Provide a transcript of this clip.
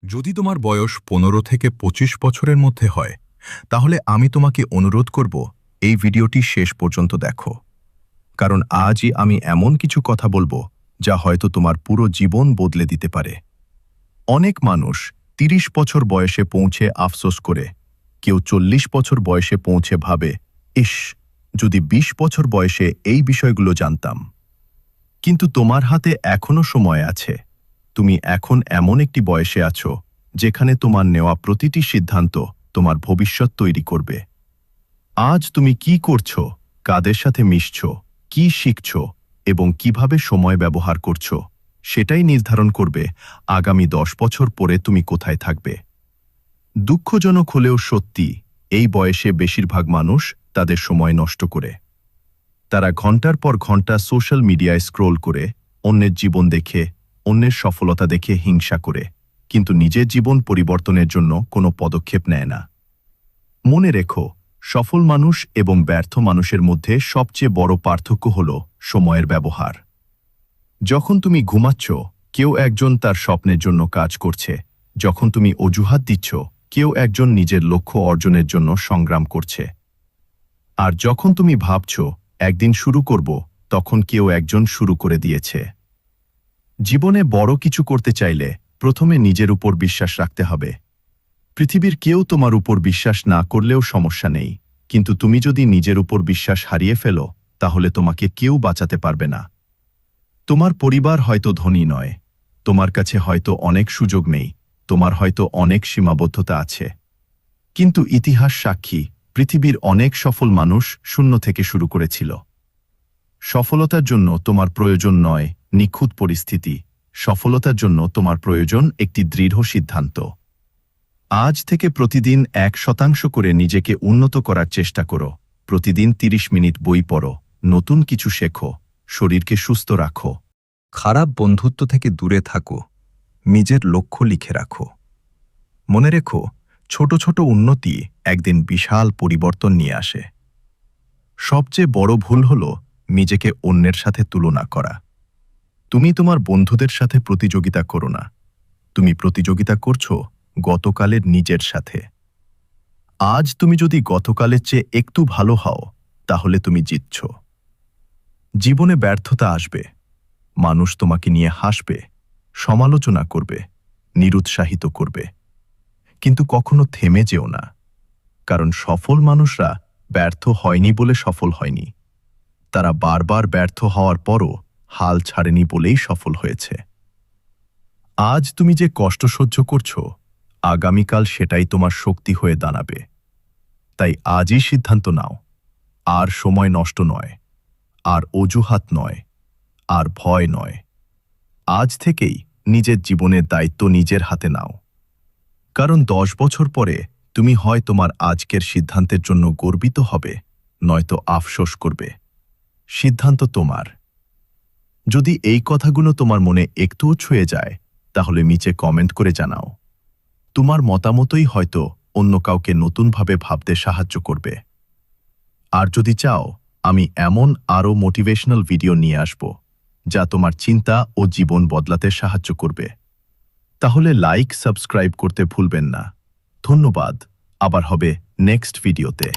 যদি তোমার বয়স 15 থেকে 25 বছরের মধ্যে হয় তাহলে আমি তোমাকে অনুরোধ করব এই ভিডিওটি শেষ পর্যন্ত দেখো, কারণ আজই আমি এমন কিছু কথা বলবো যা হয়তো তোমার পুরো জীবন বদলে দিতে পারে। অনেক মানুষ 30 বছর বয়সে পৌঁছে আফসোস করে, কেউ 40 বছর বয়সে পৌঁছে ভাবে, ইস, যদি 20 বছর বয়সে এই বিষয়গুলো জানতাম। কিন্তু তোমার হাতে এখনো সময় আছে। তুমি এখন এমন একটি বয়সে আছো যেখানে তোমার নেওয়া প্রতিটি সিদ্ধান্ত তোমার ভবিষ্যৎ তৈরি করবে। আজ তুমি কি করছো, কাদের সাথে মিশছো, কি শিখছো এবং কিভাবে সময় ব্যবহার করছো, সেটাই নির্ধারণ করবে আগামী 10 বছর পরে তুমি কোথায় থাকবে। দুঃখজনক হলেও সত্যি, এই বয়সে বেশিরভাগ মানুষ তাদের সময় নষ্ট করে। তারা ঘন্টার পর ঘন্টা সোশ্যাল মিডিয়ায় স্ক্রোল করে, অন্যের জীবন দেখে, অন্যের সফলতা দেখে হিংসা করে, কিন্তু নিজের জীবন পরিবর্তনের জন্য কোনো পদক্ষেপ নেয় না। মনে রেখো, সফল মানুষ এবং ব্যর্থ মানুষের মধ্যে সবচেয়ে বড় পার্থক্য হল সময়ের ব্যবহার। যখন তুমি ঘুমাচ্ছ, কেউ একজন তার স্বপ্নের জন্য কাজ করছে। যখন তুমি অজুহাত দিচ্ছ, কেউ একজন নিজের লক্ষ্য অর্জনের জন্য সংগ্রাম করছে। আর যখন তুমি ভাবছ একদিন শুরু করব, তখন কেউ একজন শুরু করে দিয়েছে। জীবনে বড় কিছু করতে চাইলে প্রথমে নিজের উপর বিশ্বাস রাখতে হবে। পৃথিবীর কেউ তোমার উপর বিশ্বাস না করলেও সমস্যা নেই, কিন্তু তুমি যদি নিজের উপর বিশ্বাস হারিয়ে ফেলো, তাহলে তোমাকে কেউ বাঁচাতে পারবে না। তোমার পরিবার হয়তো ধনী নয়, তোমার কাছে হয়তো অনেক সুযোগ নেই, তোমার হয়তো অনেক সীমাবদ্ধতা আছে, কিন্তু ইতিহাস সাক্ষী, পৃথিবীর অনেক সফল মানুষ শূন্য থেকে শুরু করেছিল। সফলতার জন্য তোমার প্রয়োজন নয় নিখুঁত পরিস্থিতি, সফলতার জন্য তোমার প্রয়োজন একটি দৃঢ় সিদ্ধান্ত। আজ থেকে প্রতিদিন 1% করে নিজেকে উন্নত করার চেষ্টা করো। প্রতিদিন 30 মিনিট বই পড়ো, নতুন কিছু শেখো, শরীরকে সুস্থ রাখো। খারাপ বন্ধুত্ব থেকে দূরে থাকো, নিজের লক্ষ্য লিখে রাখো। মনে রেখো, ছোট ছোট উন্নতি একদিন বিশাল পরিবর্তন নিয়ে আসে। সবচেয়ে বড় ভুল হল নিজেকে অন্যের সাথে তুলনা করা। তুমি তোমার বন্ধুদের সাথে প্রতিযোগিতা করো না, তুমি প্রতিযোগিতা করছো গতকালের নিজের সাথে। আজ তুমি যদি গতকালের চেয়ে একটু ভালো হও, তাহলে তুমি জিতছ। জীবনে ব্যর্থতা আসবে, মানুষ তোমাকে নিয়ে হাসবে, সমালোচনা করবে, নিরুৎসাহিত করবে, কিন্তু কখনো থেমে যেও না, কারণ সফল মানুষরা ব্যর্থ হয়নি বলে সফল হয়নি, তারা বারবার ব্যর্থ হওয়ার পরও হাল ছাড়েনি বলেই সফল হয়েছে। আজ তুমি যে কষ্ট সহ্য করছো, আগামীকাল সেটাই তোমার শক্তি হয়ে দাঁড়াবে। তাই আজই সিদ্ধান্ত নাও, আর সময় নষ্ট নয়, আর অজুহাত নয়, আর ভয় নয়। আজ থেকেই নিজের জীবনের দায়িত্ব নিজের হাতে নাও, কারণ 10 বছর পরে তুমি হয় তোমার আজকের সিদ্ধান্তের জন্য গর্বিত হবে, নয়তো আফসোস করবে। সিদ্ধান্ত তোমার। যদি এই কথাগুলো তোমার মনে একটুও ছুঁয়ে যায়, তাহলে নিচে কমেন্ট করে জানাও। তোমার মতামতই হয়তো অন্য কাউকে নতুনভাবে ভাবতে সাহায্য করবে। আর যদি চাও, আমি এমন আরও মোটিভেশনাল ভিডিও নিয়ে আসব যা তোমার চিন্তা ও জীবন বদলাতে সাহায্য করবে। তাহলে লাইক, সাবস্ক্রাইব করতে ভুলবেন না। ধন্যবাদ, আবার হবে নেক্সট ভিডিওতে।